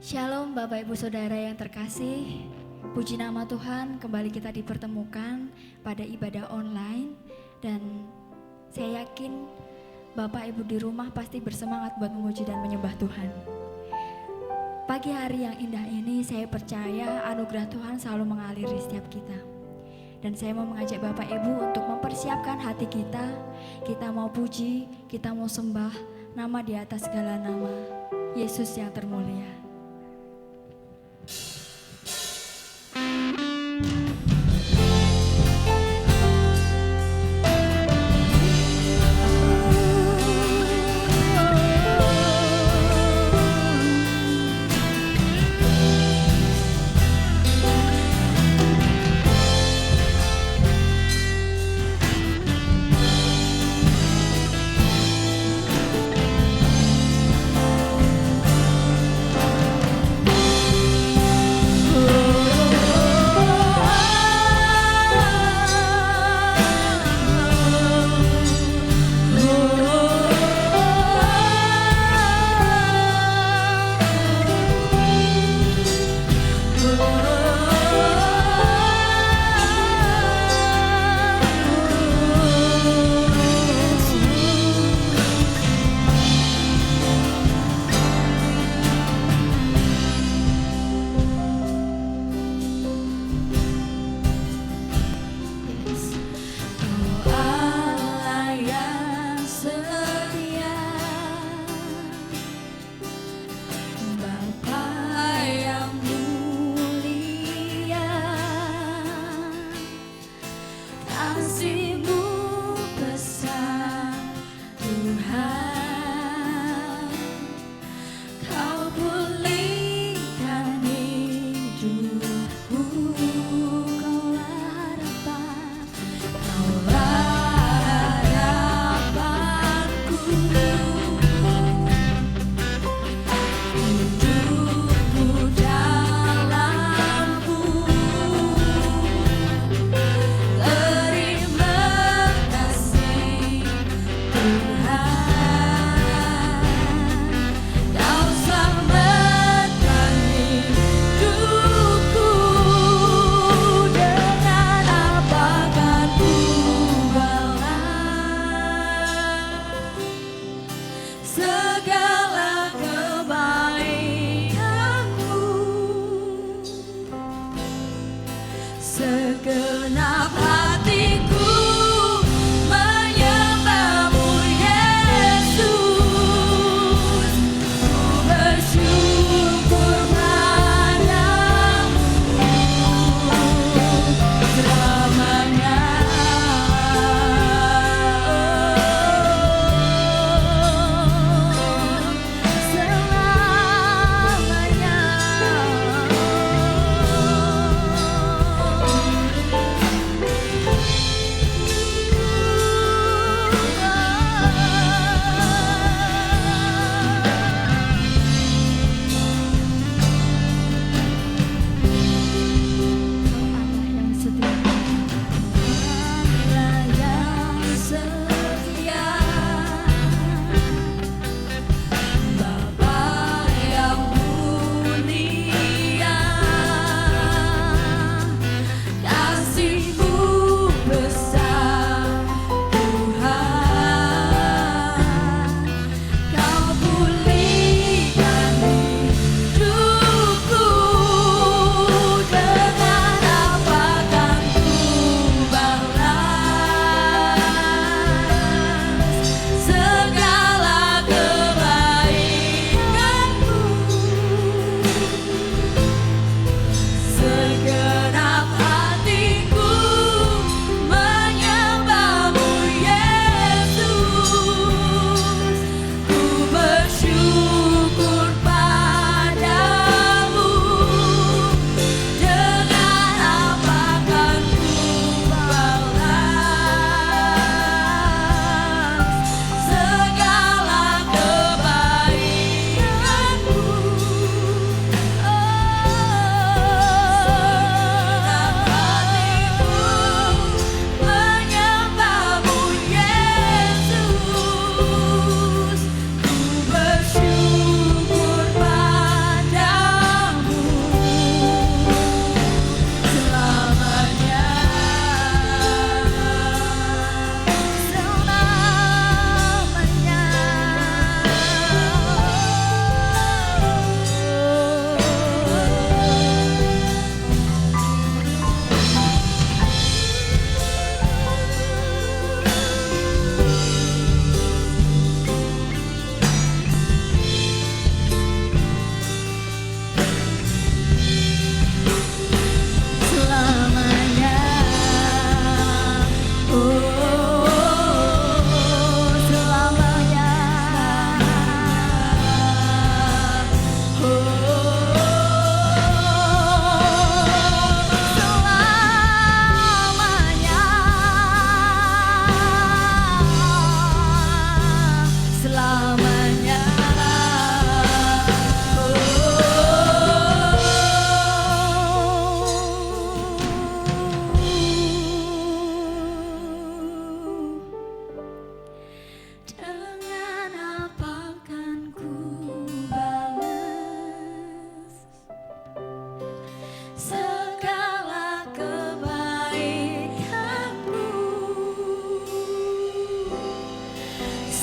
Shalom Bapak Ibu Saudara yang terkasih. Puji nama Tuhan, kembali kita dipertemukan pada ibadah online. Dan saya yakin Bapak Ibu di rumah pasti bersemangat buat memuji dan menyembah Tuhan. Pagi hari yang indah ini saya percaya anugerah Tuhan selalu mengalir di setiap kita. Dan saya mau mengajak Bapak Ibu untuk mempersiapkan hati kita. Kita mau puji, kita mau sembah nama di atas segala nama, Yesus yang termulia. Segenap hatiku menyembahmu Yesus, ku bersyukur padamu selamanya. Kasih-Mu besar Tuhan.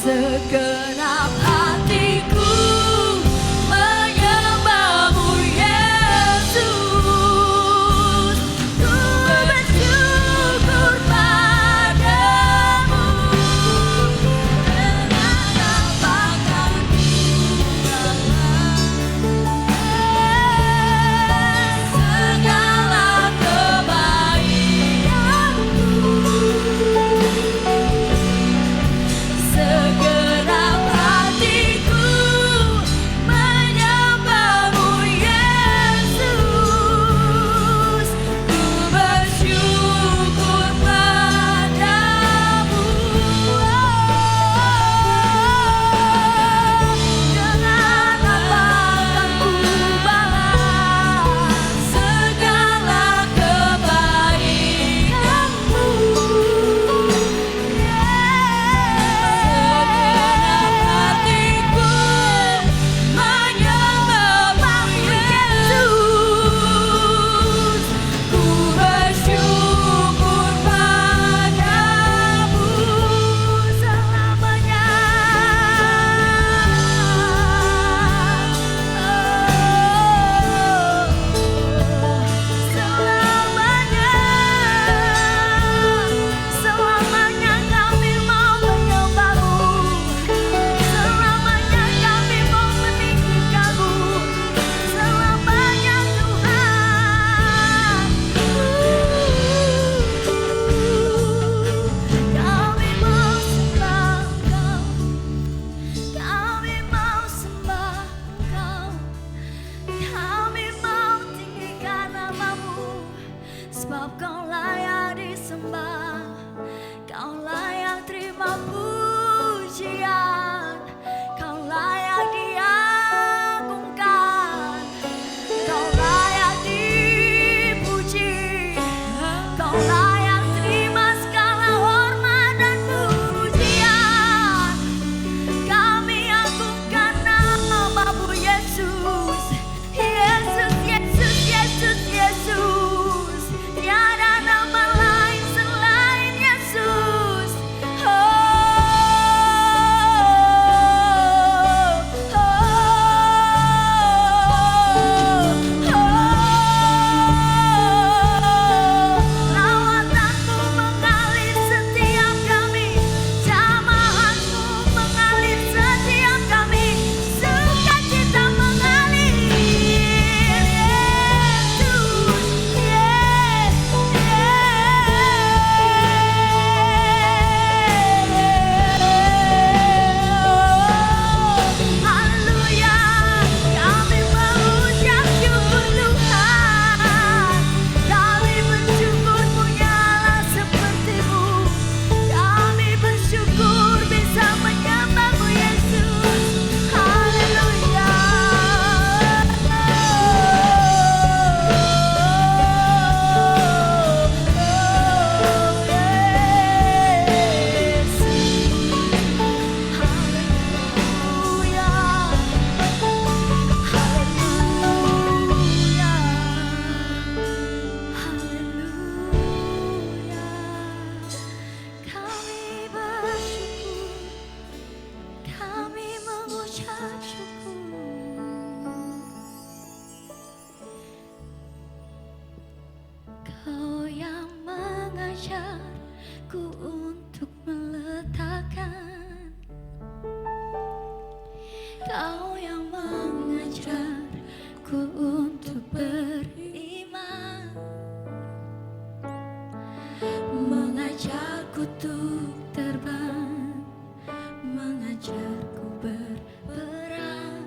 Segenap hatiku menyembahmu Yesus. Ku bersyukur padamu dengan apakah segala kebaikanmu. Segenap hatiku menyembahmu Yesus. Ku bersyukur padamu. Dengan apa akan ku balas segala kebaikanmu. Segenap hatiku menyembahmu Yesus. Ku bersyukur padamu selamanya. Selamanya kami mau menyembahmu. Selamanya kami mau meninggikanmu. Selamanya Tuhan. Kami mau sembah Engkau. Kami mau sembah Engkau. Kami mau tinggikan namamu. Sebab Kau layak disembah. Kau layak terima pujian. Kau layak diagungkan. Kau layak dipuji. Kau layak terima segala hormat dan pujian. Kami agungkan namamu Yesus. Yesus, Yesus, Yesus, Yesus. Tiada nama lain selain Yesus. Oh, oh, Lawatanmu mengalir setiap kami. Jamahanmu mengalir setiap kami. Sukacita mengalir. Haleluya, kami mengucap syukur Tuhan. Kami bersyukur punyalah sepertimu. Kami bersyukur bisa menyembahmu Yesus. Haleluya. Haleluya. Haleluya. Kami bersyukur. Kami mengucap syukur. Kau yang mengajarku untuk meletakkan. Kau yang mengajarku untuk beriman. Mengajarku untuk terbang. Mengajarku berperang.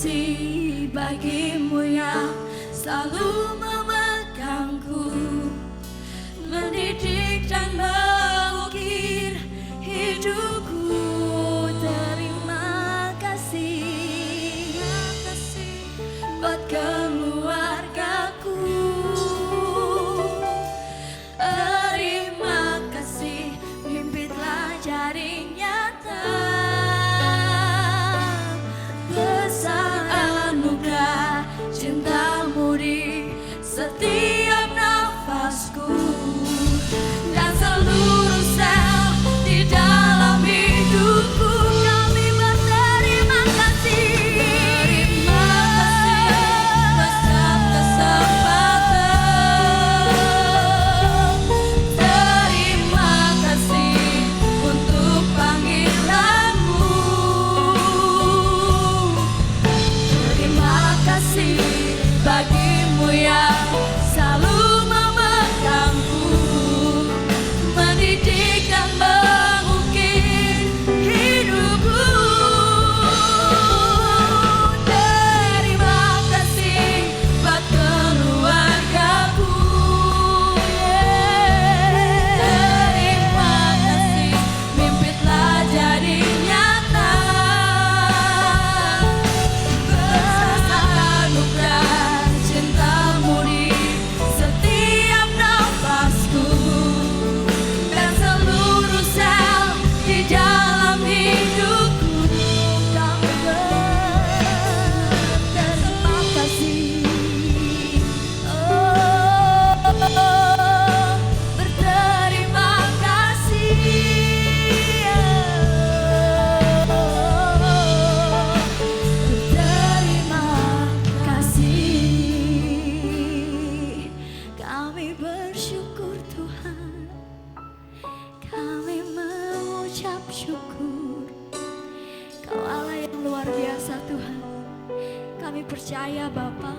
kasih bagimu yang selalu memegangku, mendidik dan mengukir hidupku. Terima kasih buat keluargaku. Terima kasih mimpi telah jadi nyata. Besar anugerah cintamu di setiap nafasku, dan seluruh sel di dalam hidupku. Kami berterima kasih. Terima kasih besar kesempatan. Terima kasih untuk panggilanmu. Terima kasih bagimu yang selalu memegangku, mendidik dan mengukir hidupku. Terima kasih buat keluargaku. Terima kasih mimpi telah jadi nyata. Besar anugerah cintamu di setiap nafasku, dan seluruh sel di dalam hidupku. Kami berterima kasih. Berterima kasih. Berterima kasih. Kami bersyukur Tuhan. Kami mengucap syukur. Kau Allah yang luar biasa Tuhan. Kami percaya Bapa,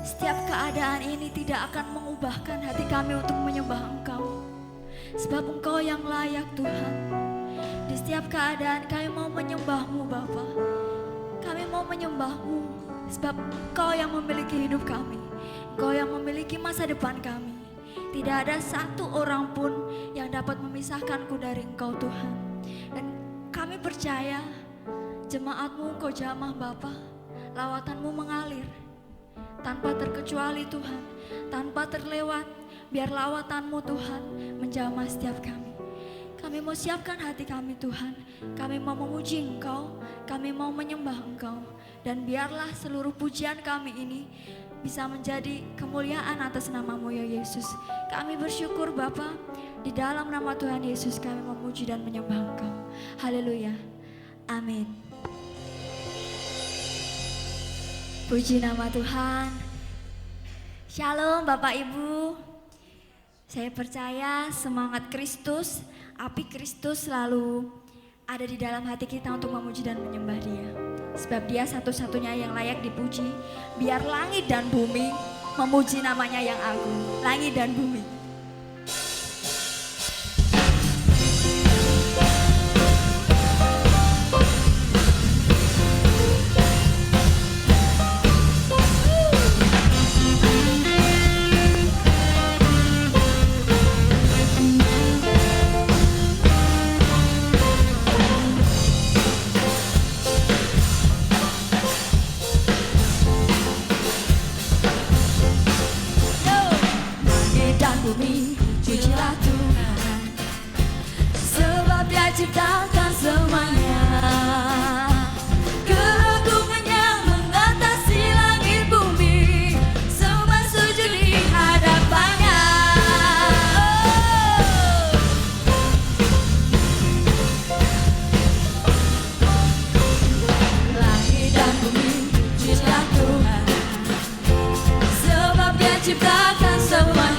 setiap keadaan ini tidak akan mengubahkan hati kami untuk menyembah Engkau. Sebab Engkau yang layak Tuhan. Di setiap keadaan kami mau menyembah-Mu Bapa. Kami mau menyembah-Mu sebab Engkau yang memiliki hidup kami. Engkau yang memiliki masa depan kami. Tidak ada satu orang pun yang dapat memisahkanku dari Engkau Tuhan. Dan kami percaya jemaat-Mu Engkau jamah Bapa. Lawatan-Mu mengalir tanpa terkecuali Tuhan, tanpa terlewat. Biar lawatan-Mu Tuhan menjamah setiap kami. Kami mau siapkan hati kami Tuhan. Kami mau memuji Engkau, kami mau menyembah Engkau. Dan biarlah seluruh pujian kami ini bisa menjadi kemuliaan atas nama-Mu ya Yesus. Kami bersyukur Bapa, di dalam nama Tuhan Yesus kami memuji dan menyembah Engkau. Haleluya, amin. Puji nama Tuhan. Shalom Bapak Ibu. Saya percaya semangat Kristus, api Kristus selalu ada di dalam hati kita untuk memuji dan menyembah Dia. Sebab Dia satu-satunya yang layak dipuji. Biar langit dan bumi memuji namanya yang agung. Langit dan bumi. Bumi, pujilah Tuhan, sebab Dia ciptakan semuanya. Keagungannya mengatasi langit bumi, semua sujud di hadapannya. Langit dan bumi, pujilah Tuhan, sebab Dia ciptakan semuanya.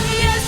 Yesus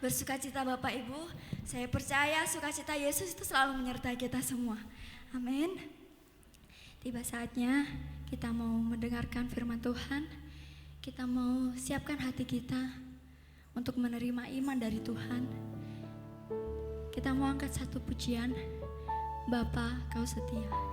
bersukacita Bapak Ibu. Saya percaya sukacita Yesus itu selalu menyertai kita semua. Amin. Tiba saatnya kita mau mendengarkan firman Tuhan. Kita mau siapkan hati kita untuk menerima iman dari Tuhan. Kita mau angkat satu pujian, Bapa Kau Setia.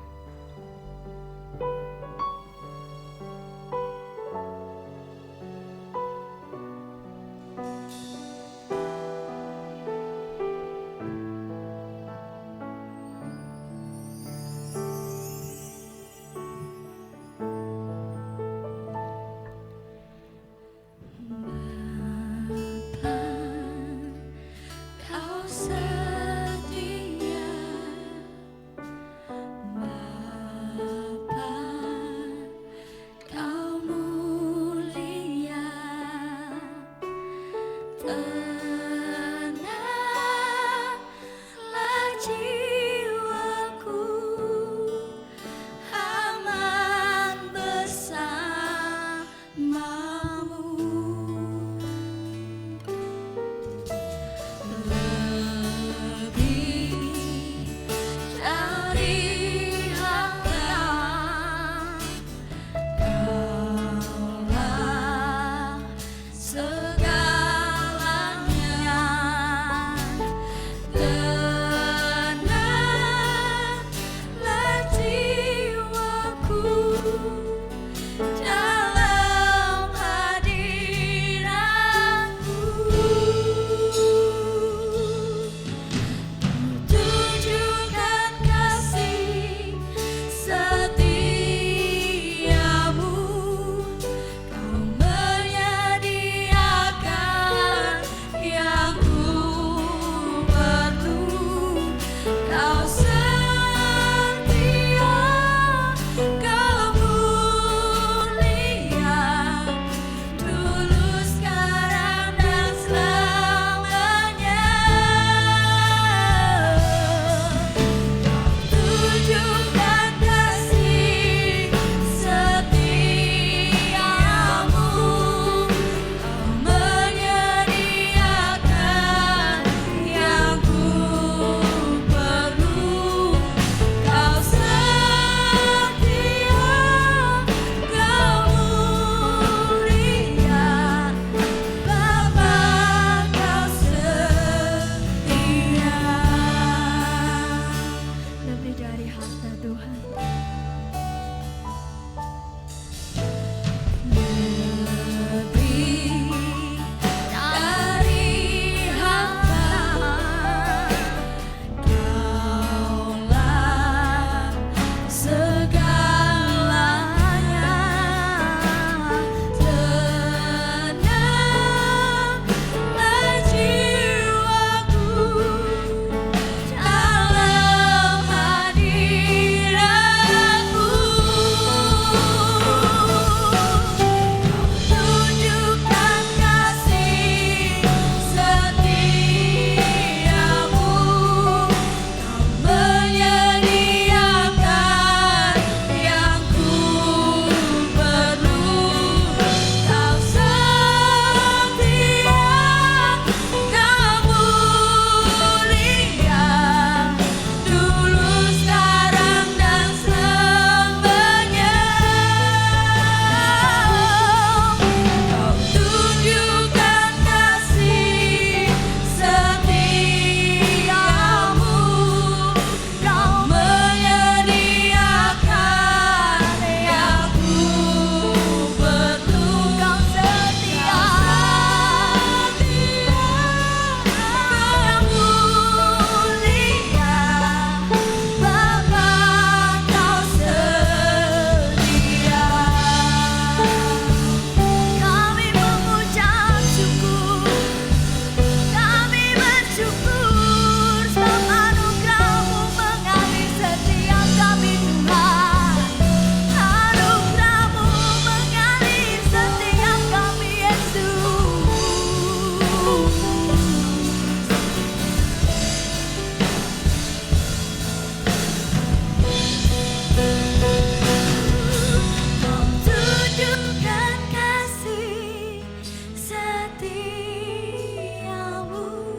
Setiamu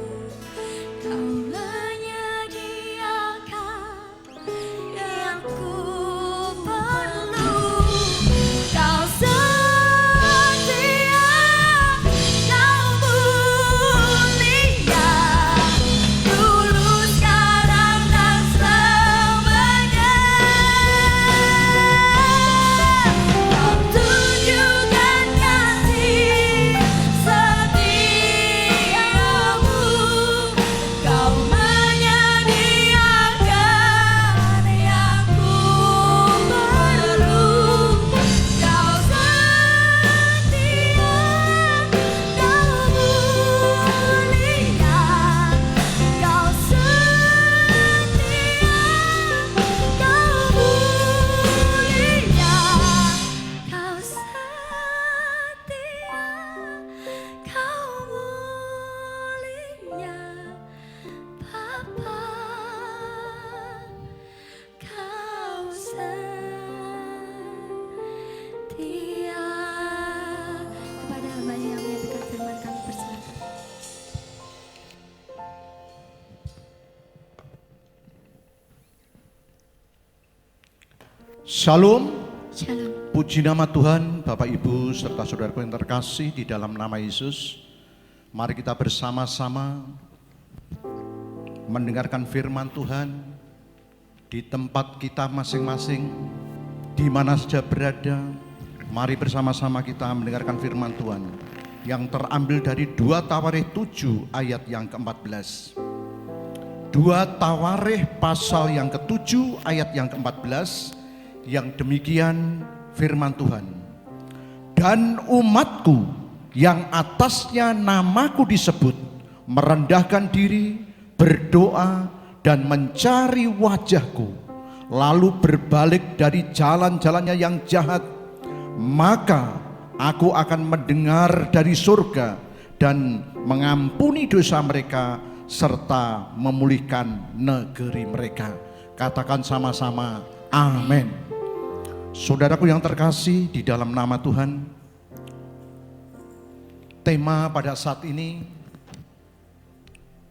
Shalom. Shalom. Puji nama Tuhan, Bapak Ibu serta saudaraku yang terkasih di dalam nama Yesus. Mari kita bersama-sama mendengarkan firman Tuhan di tempat kita masing-masing, di mana saja berada. Mari bersama-sama kita mendengarkan firman Tuhan yang terambil dari 2 Tawarikh 7 ayat yang ke-14. 2 Tawarikh pasal yang ke-7 ayat yang ke-14, yang demikian firman Tuhan. Dan umatku yang atasnya namaku disebut merendahkan diri, berdoa dan mencari wajahku, lalu berbalik dari jalan-jalannya yang jahat, maka aku akan mendengar dari surga dan mengampuni dosa mereka serta memulihkan negeri mereka. Katakan sama-sama, amin. Saudaraku yang terkasih di dalam nama Tuhan, tema pada saat ini,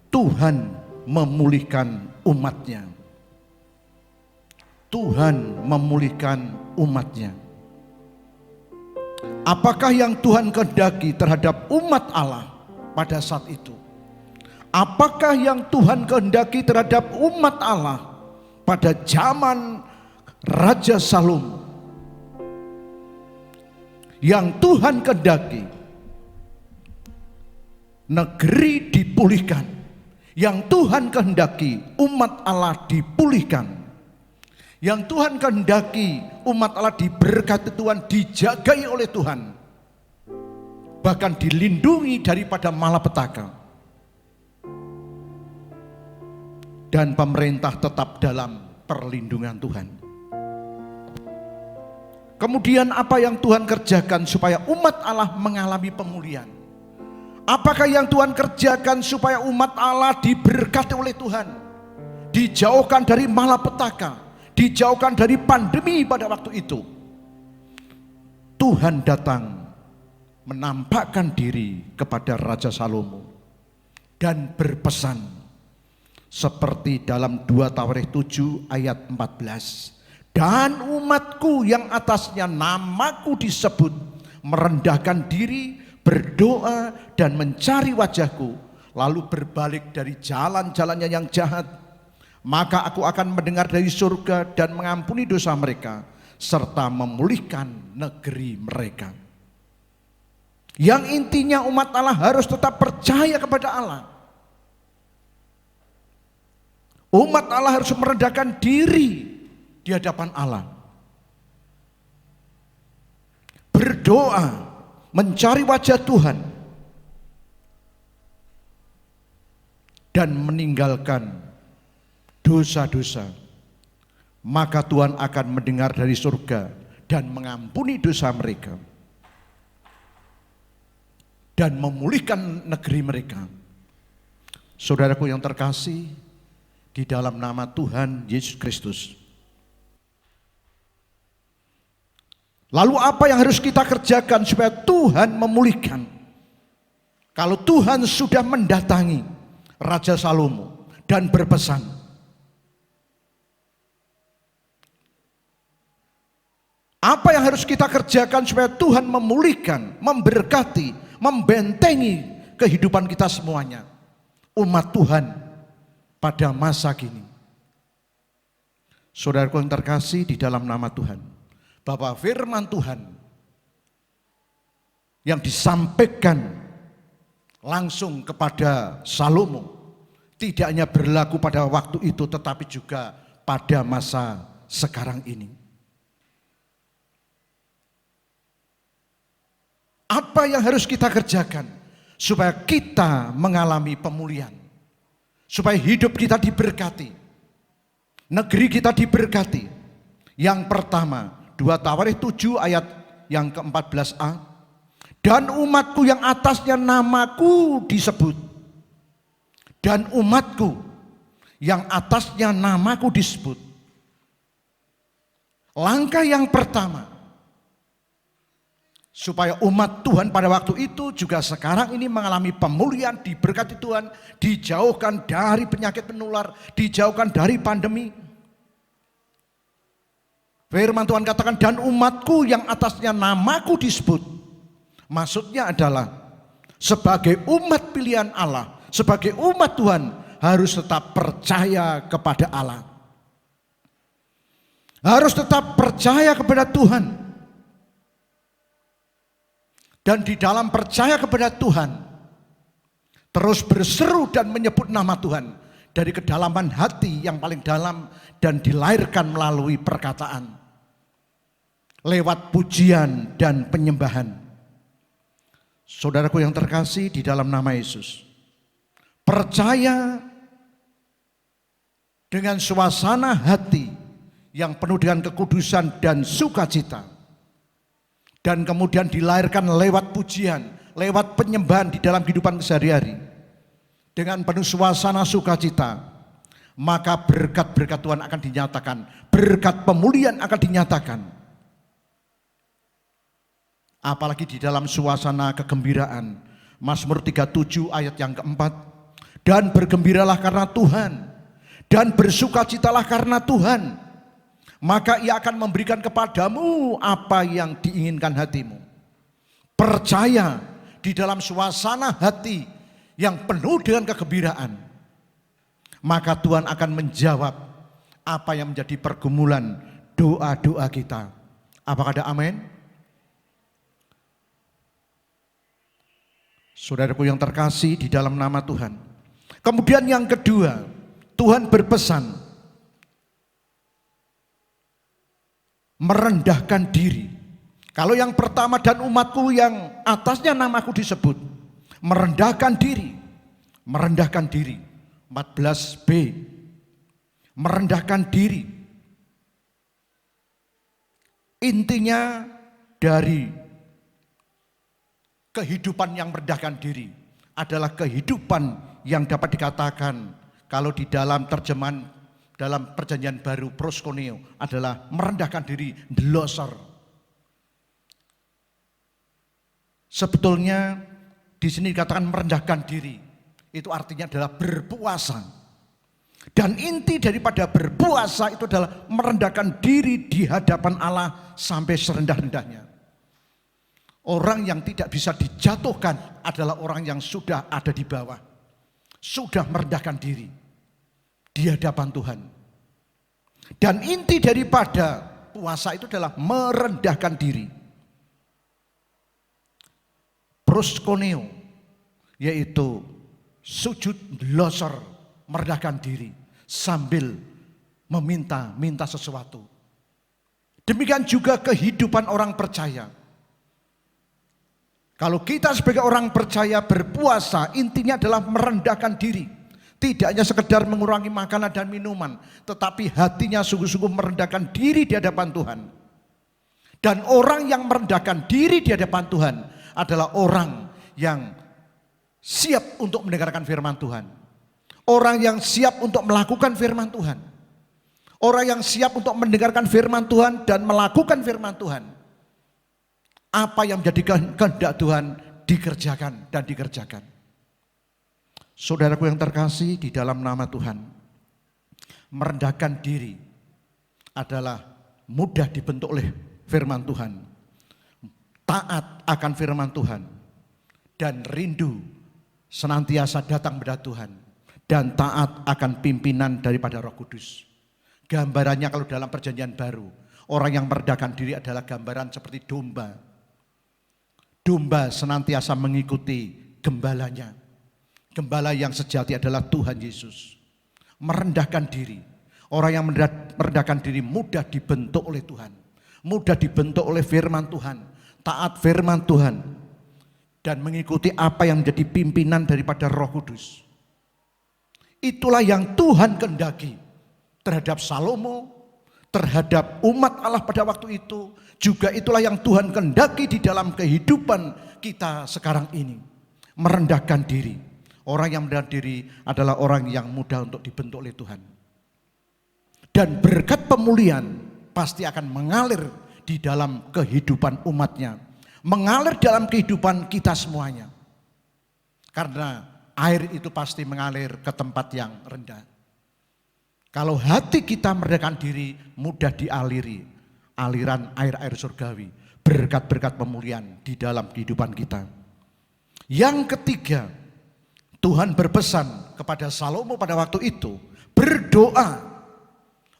Tuhan memulihkan umatnya. Tuhan memulihkan umatnya. Apakah yang Tuhan kehendaki terhadap umat Allah pada saat itu? Apakah yang Tuhan kehendaki terhadap umat Allah pada zaman Raja Salomo? Yang Tuhan kehendaki negeri dipulihkan, yang Tuhan kehendaki umat Allah dipulihkan, yang Tuhan kehendaki umat Allah diberkati Tuhan, dijagai oleh Tuhan, bahkan dilindungi daripada malapetaka, dan pemerintah tetap dalam perlindungan Tuhan. Kemudian apa yang Tuhan kerjakan supaya umat Allah mengalami pemulihan? Apakah yang Tuhan kerjakan supaya umat Allah diberkati oleh Tuhan, dijauhkan dari malapetaka, dijauhkan dari pandemi pada waktu itu? Tuhan datang menampakkan diri kepada Raja Salomo dan berpesan seperti dalam 2 Tawarikh 7 ayat 14. Dan umatku yang atasnya namaku disebut merendahkan diri, berdoa dan mencari wajahku, lalu berbalik dari jalan-jalannya yang jahat, maka aku akan mendengar dari surga dan mengampuni dosa mereka serta memulihkan negeri mereka. Yang intinya umat Allah harus tetap percaya kepada Allah. Umat Allah harus merendahkan diri di hadapan Allah, berdoa, mencari wajah Tuhan, dan meninggalkan dosa-dosa. Maka Tuhan akan mendengar dari surga dan mengampuni dosa mereka dan memulihkan negeri mereka. Saudaraku yang terkasih di dalam nama Tuhan Yesus Kristus, lalu apa yang harus kita kerjakan supaya Tuhan memulihkan? Kalau Tuhan sudah mendatangi Raja Salomo dan berpesan, apa yang harus kita kerjakan supaya Tuhan memulihkan, memberkati, membentengi kehidupan kita semuanya, umat Tuhan pada masa kini? Saudaraku yang terkasih di dalam nama Tuhan, bahwa firman Tuhan yang disampaikan langsung kepada Salomo tidak hanya berlaku pada waktu itu, tetapi juga pada masa sekarang ini. Apa yang harus kita kerjakan supaya kita mengalami pemulihan, supaya hidup kita diberkati, negeri kita diberkati? Yang pertama, 2 Tawarikh 7 ayat yang ke-14a, dan umatku yang atasnya namaku disebut. Dan umatku yang atasnya namaku disebut. Langkah yang pertama, supaya umat Tuhan pada waktu itu juga sekarang ini mengalami pemulihan, diberkati Tuhan, dijauhkan dari penyakit menular, dijauhkan dari pandemi. Firman Tuhan katakan, dan umatku yang atasnya namaku disebut. Maksudnya adalah sebagai umat pilihan Allah, sebagai umat Tuhan harus tetap percaya kepada Allah. Harus tetap percaya kepada Tuhan. Dan di dalam percaya kepada Tuhan, terus berseru dan menyebut nama Tuhan dari kedalaman hati yang paling dalam dan dilahirkan melalui perkataan. Lewat pujian dan penyembahan. Saudaraku yang terkasih di dalam nama Yesus, percaya dengan suasana hati yang penuh dengan kekudusan dan sukacita, dan kemudian dilahirkan lewat pujian, lewat penyembahan di dalam kehidupan sehari-hari, dengan penuh suasana sukacita, maka berkat-berkat Tuhan akan dinyatakan, berkat pemulihan akan dinyatakan. Apalagi di dalam suasana kegembiraan. Mazmur 37 ayat yang keempat, dan bergembiralah karena Tuhan, dan bersukacitalah karena Tuhan, maka Ia akan memberikan kepadamu apa yang diinginkan hatimu. Percaya di dalam suasana hati yang penuh dengan kegembiraan, maka Tuhan akan menjawab apa yang menjadi pergumulan doa-doa kita. Apakah ada amin? Saudaraku yang terkasih di dalam nama Tuhan. Kemudian yang kedua, Tuhan berpesan merendahkan diri. Kalau yang pertama, dan umatku yang atasnya namaku disebut, merendahkan diri. Merendahkan diri. 14b, merendahkan diri. Intinya dari kehidupan yang merendahkan diri adalah kehidupan yang dapat dikatakan, kalau di dalam terjemahan dalam perjanjian baru, proskuneo, adalah merendahkan diri, dlosor. Sebetulnya di sini dikatakan merendahkan diri, itu artinya adalah berpuasa. Dan inti daripada berpuasa itu adalah merendahkan diri di hadapan Allah sampai serendah-rendahnya. Orang yang tidak bisa dijatuhkan adalah orang yang sudah ada di bawah, sudah merendahkan diri di hadapan Tuhan. Dan inti daripada puasa itu adalah merendahkan diri. Proskuneo, yaitu sujud losor, merendahkan diri sambil meminta sesuatu. Demikian juga kehidupan orang percaya. Kalau kita sebagai orang percaya berpuasa, intinya adalah merendahkan diri. Tidak hanya sekedar mengurangi makanan dan minuman, tetapi hatinya sungguh-sungguh merendahkan diri di hadapan Tuhan. Dan orang yang merendahkan diri di hadapan Tuhan adalah orang yang siap untuk mendengarkan firman Tuhan. Orang yang siap untuk melakukan firman Tuhan. Orang yang siap untuk mendengarkan firman Tuhan dan melakukan firman Tuhan. Apa yang menjadi kehendak Tuhan dikerjakan dan dikerjakan. Saudaraku yang terkasih di dalam nama Tuhan, merendahkan diri adalah mudah dibentuk oleh firman Tuhan, taat akan firman Tuhan, dan rindu senantiasa datang kepada Tuhan, dan taat akan pimpinan daripada Roh Kudus. Gambarannya kalau dalam perjanjian baru, orang yang merendahkan diri adalah gambaran seperti domba. Domba senantiasa mengikuti gembalanya. Gembala yang sejati adalah Tuhan Yesus. Merendahkan diri. Orang yang merendahkan diri mudah dibentuk oleh Tuhan. Mudah dibentuk oleh firman Tuhan. Taat firman Tuhan. Dan mengikuti apa yang menjadi pimpinan daripada Roh Kudus. Itulah yang Tuhan kehendaki terhadap Salomo, terhadap umat Allah pada waktu itu. Juga itulah yang Tuhan kehendaki di dalam kehidupan kita sekarang ini. Merendahkan diri. Orang yang merendahkan diri adalah orang yang mudah untuk dibentuk oleh Tuhan. Dan berkat pemulihan pasti akan mengalir di dalam kehidupan umatnya. Mengalir dalam kehidupan kita semuanya. Karena air itu pasti mengalir ke tempat yang rendah. Kalau hati kita merendahkan diri, mudah dialiri aliran air-air surgawi, berkat-berkat pemulihan di dalam kehidupan kita. Yang ketiga, Tuhan berpesan kepada Salomo pada waktu itu, berdoa.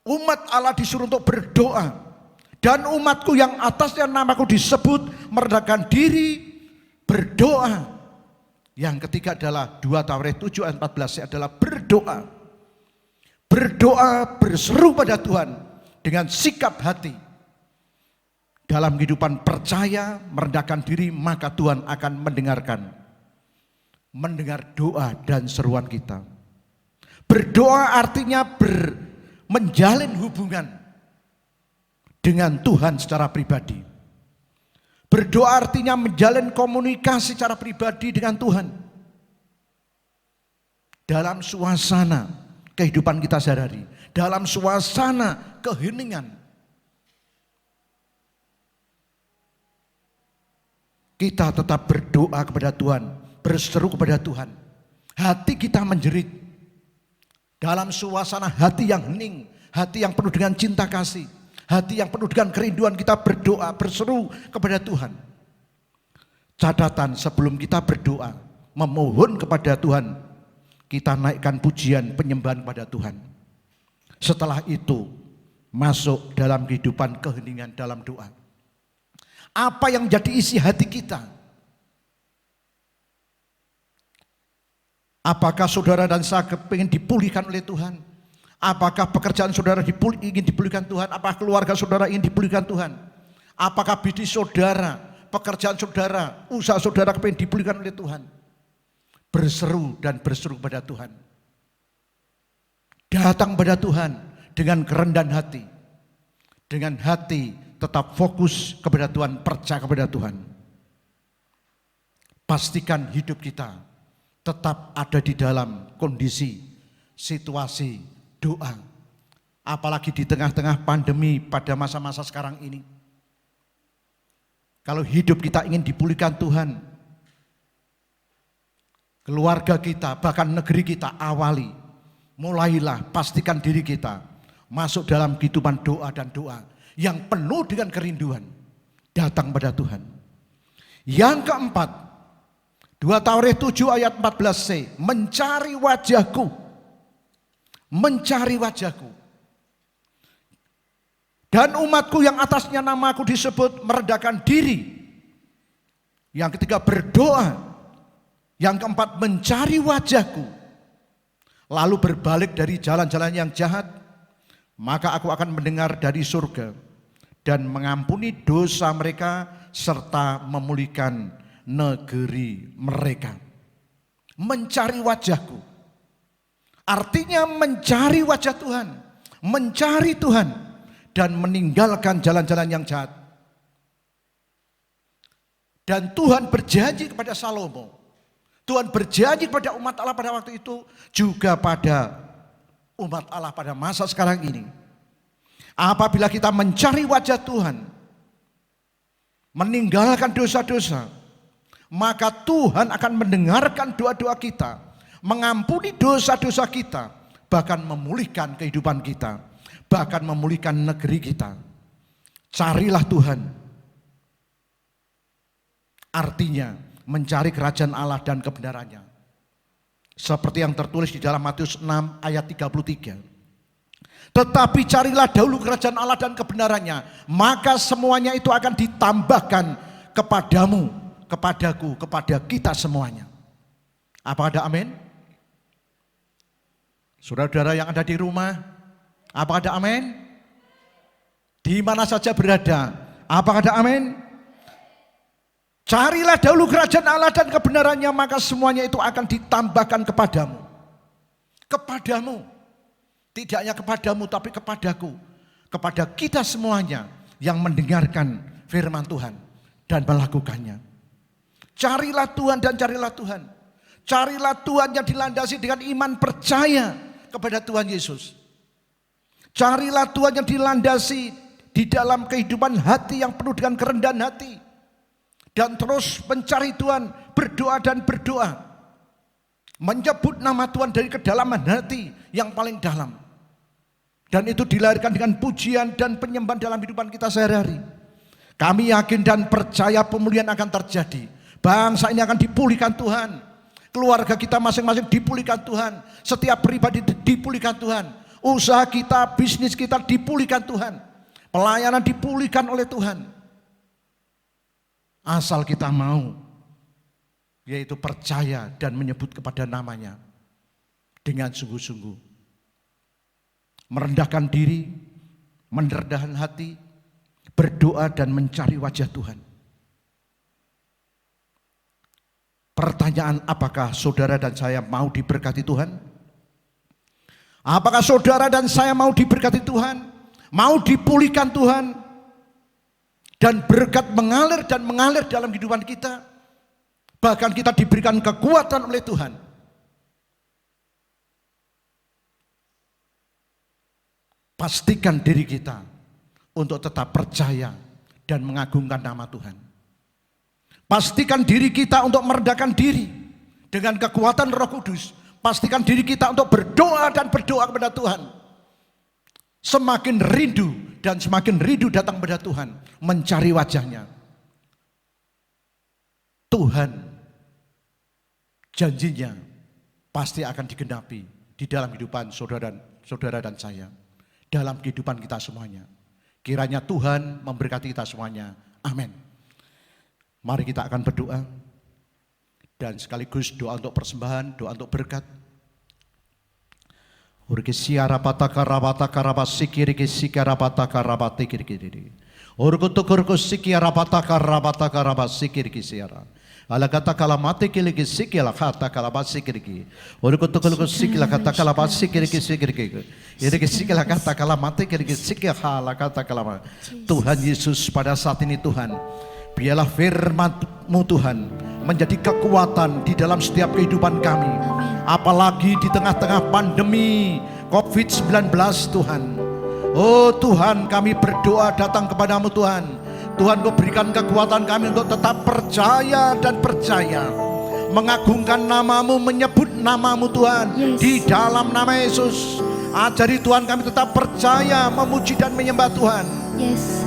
Umat Allah disuruh untuk berdoa. Dan umatku yang atasnya namaku disebut merendahkan diri, berdoa. Yang ketiga adalah 2 Tawaret 7 ayat 14 adalah berdoa. Berdoa berseru pada Tuhan dengan sikap hati. Dalam kehidupan percaya, merendahkan diri, maka Tuhan akan mendengar doa dan seruan kita. Berdoa artinya menjalin hubungan dengan Tuhan secara pribadi. Berdoa artinya menjalin komunikasi secara pribadi dengan Tuhan. Dalam suasana kehidupan kita sehari-hari, dalam suasana keheningan, kita tetap berdoa kepada Tuhan, berseru kepada Tuhan. Hati kita menjerit. Dalam suasana hati yang hening, hati yang penuh dengan cinta kasih, hati yang penuh dengan kerinduan, kita berdoa, berseru kepada Tuhan. Catatan sebelum kita berdoa, memohon kepada Tuhan, kita naikkan pujian penyembahan kepada Tuhan. Setelah itu masuk dalam kehidupan keheningan dalam doa. Apa yang menjadi isi hati kita? Apakah saudara dan saya ingin dipulihkan oleh Tuhan? Apakah pekerjaan saudara ingin dipulihkan Tuhan? Apakah keluarga saudara ingin dipulihkan Tuhan? Apakah bisnis saudara, pekerjaan saudara, usaha saudara ingin dipulihkan oleh Tuhan? Berseru dan berseru kepada Tuhan. Datang kepada Tuhan dengan kerendahan hati. Dengan hati tetap fokus kepada Tuhan, percaya kepada Tuhan. Pastikan hidup kita tetap ada di dalam kondisi, situasi, doa. Apalagi di tengah-tengah pandemi pada masa-masa sekarang ini. Kalau hidup kita ingin dipulihkan Tuhan, keluarga kita, bahkan negeri kita awali. Mulailah pastikan diri kita masuk dalam kehidupan doa dan doa yang penuh dengan kerinduan. Datang pada Tuhan. Yang keempat, 2 Tawaret 7 ayat 14c, mencari wajahku. Mencari wajahku. Dan umatku yang atasnya namaku disebut merendahkan diri. Yang ketiga berdoa. Yang keempat mencari wajahku. Lalu berbalik dari jalan-jalan yang jahat. Maka aku akan mendengar dari surga. Dan mengampuni dosa mereka serta memulihkan negeri mereka. Mencari wajahku. Artinya mencari wajah Tuhan. Mencari Tuhan. Dan meninggalkan jalan-jalan yang jahat. Dan Tuhan berjanji kepada Salomo. Tuhan berjanji kepada umat Allah pada waktu itu. Juga pada umat Allah pada masa sekarang ini. Apabila kita mencari wajah Tuhan. Meninggalkan dosa-dosa. Maka Tuhan akan mendengarkan doa-doa kita. Mengampuni dosa-dosa kita. Bahkan memulihkan kehidupan kita. Bahkan memulihkan negeri kita. Carilah Tuhan. Artinya mencari kerajaan Allah dan kebenarannya. Seperti yang tertulis di dalam Matius 6 ayat 33. Tetapi carilah dahulu kerajaan Allah dan kebenarannya. Maka semuanya itu akan ditambahkan kepadamu, kepadaku, kepada kita semuanya. Apa ada amin? Saudara-saudara yang ada di rumah, apa ada amin? Di mana saja berada, apa ada amin? Carilah dahulu kerajaan Allah dan kebenarannya, maka semuanya itu akan ditambahkan kepadamu. Kepadamu. Tidak hanya kepadamu, tapi kepadaku. Kepada kita semuanya yang mendengarkan firman Tuhan dan melakukannya. Carilah Tuhan dan carilah Tuhan. Carilah Tuhan yang dilandasi dengan iman percaya kepada Tuhan Yesus. Carilah Tuhan yang dilandasi di dalam kehidupan hati yang penuh dengan kerendahan hati. Dan terus mencari Tuhan, berdoa dan berdoa. Menyebut nama Tuhan dari kedalaman hati yang paling dalam. Dan itu dilahirkan dengan pujian dan penyembahan dalam kehidupan kita sehari-hari. Kami yakin dan percaya pemulihan akan terjadi. Bangsa ini akan dipulihkan Tuhan. Keluarga kita masing-masing dipulihkan Tuhan. Setiap pribadi dipulihkan Tuhan. Usaha kita, bisnis kita dipulihkan Tuhan. Pelayanan dipulihkan oleh Tuhan. Asal kita mau, yaitu percaya dan menyebut kepada namanya dengan sungguh-sungguh. Merendahkan diri, merendahkan hati, berdoa dan mencari wajah Tuhan. Pertanyaan, apakah saudara dan saya mau diberkati Tuhan? Apakah saudara dan saya mau diberkati Tuhan? Mau dipulihkan Tuhan? Dan berkat mengalir dan mengalir dalam kehidupan kita. Bahkan kita diberikan kekuatan oleh Tuhan. Pastikan diri kita untuk tetap percaya dan mengagungkan nama Tuhan. Pastikan diri kita untuk merendahkan diri dengan kekuatan Roh Kudus. Pastikan diri kita untuk berdoa dan berdoa kepada Tuhan. Semakin rindu dan semakin rindu datang kepada Tuhan, mencari wajahnya. Tuhan janjinya pasti akan digenapi di dalam kehidupan saudara dan saya. Dalam kehidupan kita semuanya. Kiranya Tuhan memberkati kita semuanya. Amin. Mari kita akan berdoa. Dan sekaligus doa untuk persembahan, doa untuk berkat. Urkisiara pataka rabataka rabasikiri kisikara pataka rabatikiri kiri. Urkutukurku sikiara pataka rabataka rabasikiri kisiara. Ala kata kalamati kili kisikila kata kalabasikiri ki. Urkutukurku sikila kata kalabasikiri kisikiri ki. Ini kisikila kata kalamati kili kisikila kata kalama. Tuhan Yesus, pada saat ini Tuhan, biarlah firman-Mu Tuhan menjadi kekuatan di dalam setiap kehidupan kami. Apalagi di tengah-tengah pandemi COVID-19 Tuhan. Oh Tuhan, kami berdoa datang kepadamu Tuhan. Tuhan, Kau berikan kekuatan kami untuk tetap percaya dan percaya. Mengagungkan nama-Mu, menyebut nama-Mu Tuhan. Di dalam nama Yesus. Ajari Tuhan kami tetap percaya, memuji dan menyembah Tuhan.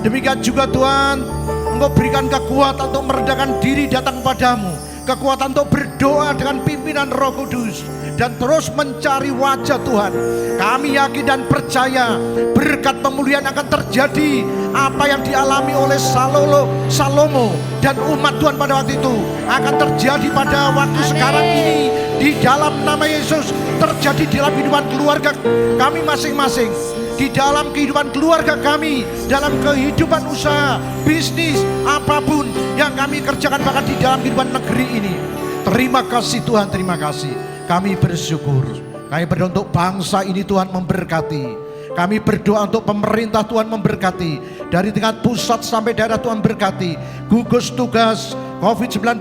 Demikian juga Tuhan, Engkau berikan kekuatan untuk merendahkan diri datang kepadamu. Kekuatan untuk berdoa dengan pimpinan Roh Kudus. Dan terus mencari wajah Tuhan. Kami yakin dan percaya berkat pemulihan akan terjadi. Apa yang dialami oleh Salomo dan umat Tuhan pada waktu itu akan terjadi pada waktu sekarang ini. Di dalam nama Yesus, terjadi di dalam kehidupan keluarga kami masing-masing. Di dalam kehidupan keluarga kami, dalam kehidupan usaha, bisnis, apapun yang kami kerjakan, bahkan di dalam kehidupan negeri ini. Terima kasih Tuhan, terima kasih. Kami bersyukur. Kami berdoa untuk bangsa ini Tuhan memberkati. Kami berdoa untuk pemerintah Tuhan memberkati. Dari tingkat pusat sampai daerah Tuhan berkati. Gugus tugas COVID-19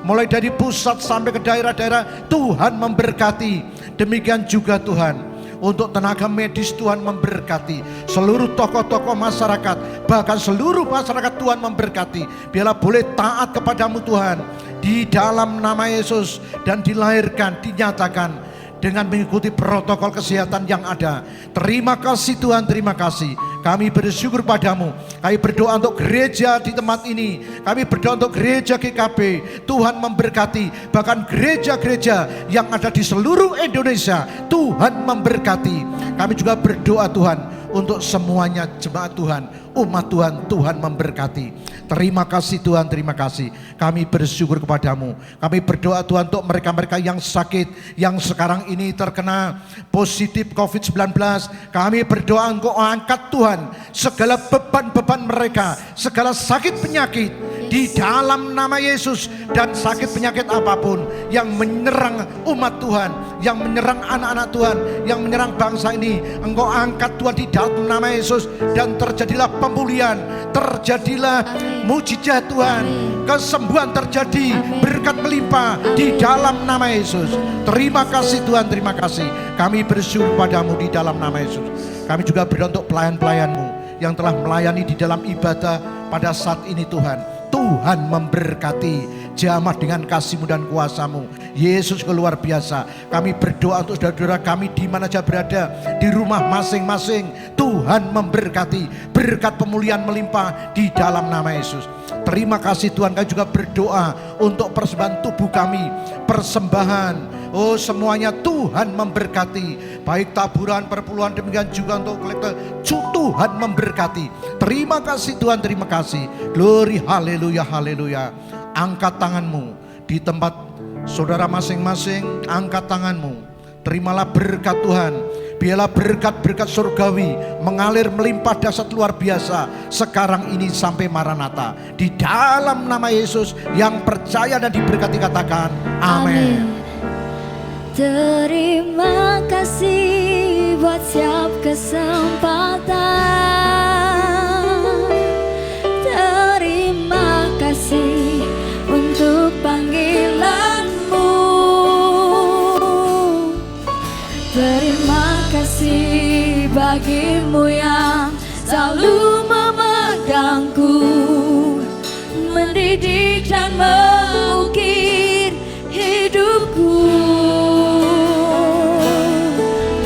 mulai dari pusat sampai ke daerah-daerah Tuhan memberkati. Demikian juga Tuhan, untuk tenaga medis Tuhan memberkati. Seluruh tokoh-tokoh masyarakat, bahkan seluruh masyarakat Tuhan memberkati. Biarlah boleh taat kepadamu Tuhan di dalam nama Yesus, dan dilahirkan, dinyatakan dengan mengikuti protokol kesehatan yang ada. Terima kasih Tuhan, terima kasih. Kami bersyukur padamu. Kami berdoa untuk gereja di tempat ini. Kami berdoa untuk gereja GKB. Tuhan memberkati. Bahkan gereja-gereja yang ada di seluruh Indonesia, Tuhan memberkati. Kami juga berdoa Tuhan untuk semuanya jemaat Tuhan, umat Tuhan, Tuhan memberkati. Terima kasih Tuhan, terima kasih. Kami bersyukur kepadamu. Kami berdoa Tuhan untuk mereka-mereka yang sakit, yang sekarang ini terkena positif COVID-19. Kami berdoa Engkau angkat Tuhan segala beban-beban mereka, segala sakit penyakit di dalam nama Yesus. Dan sakit penyakit apapun yang menyerang umat Tuhan, yang menyerang anak-anak Tuhan, yang menyerang bangsa ini, Engkau angkat Tuhan di dalam nama Yesus. Dan terjadilah pemulihan, terjadilah mujizat Tuhan, kesembuhan terjadi, berkat melimpah di dalam nama Yesus. Terima kasih Tuhan, terima kasih. Kami bersyukur padamu di dalam nama Yesus. Kami juga berdoa untuk pelayan-pelayan-Mu yang telah melayani di dalam ibadah pada saat ini Tuhan. Tuhan memberkati jamah dengan kasih-Mu dan kuasa-Mu. Yesus luar biasa. Kami berdoa untuk saudara-saudara kami di mana saja berada, di rumah masing-masing. Tuhan memberkati, berkat pemulihan melimpah di dalam nama Yesus. Terima kasih Tuhan. Kami juga berdoa untuk persembahan tubuh kami, persembahan, semuanya Tuhan memberkati, baik taburan, perpuluhan, demikian juga untuk kolektor. Tuhan memberkati. Terima kasih Tuhan, terima kasih. Glory, haleluya, haleluya. Angkat tanganmu di tempat saudara masing-masing, angkat tanganmu. Terimalah berkat Tuhan. Biarlah berkat-berkat surgawi mengalir melimpah dahsyat luar biasa sekarang ini sampai Maranatha. Di dalam nama Yesus yang percaya dan diberkati katakan amin. Terima kasih buat setiap kesempatan. Terima kasih untuk panggilan-Mu. Terima kasih bagi-Mu yang selalu memegangku, mendidik dan mengukir hidupku.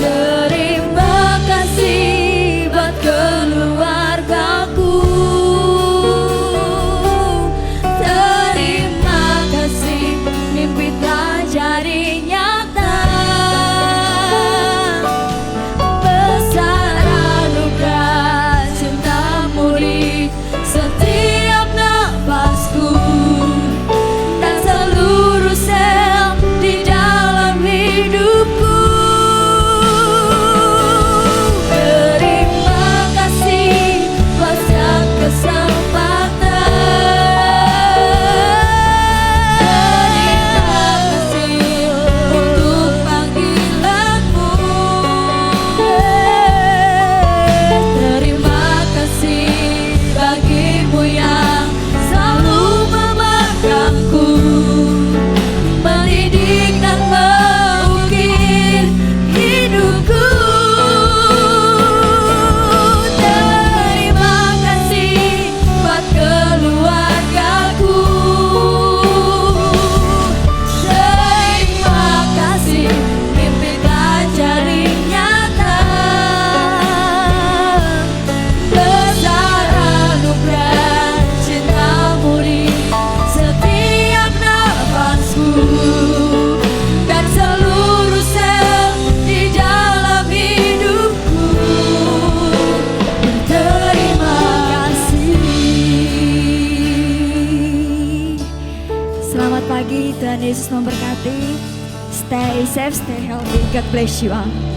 Terima kasih buat keluargaku. Terima kasih mimpi tak jadi nyata. Besar anugerah cinta-Mu di setiap nafasku dan seluruh sel di dalam hidupku. Terima kasih buat setiap kesempatan. Terima kasih untuk panggilan-Mu. Terima kasih bagi-Mu yang selalu memegangku, mendidik dan mengukir hidupku. Terima kasih buat keluargaku. Terima kasih mimpi tak jadi nyata. Besar anugerah cinta-Mu di setiap nafasku dan seluruh sel di dalam hidupku. Terima kasih. Selamat pagi, Tuhan Yesus memberkati. Stay safe, stay healthy. God bless you all.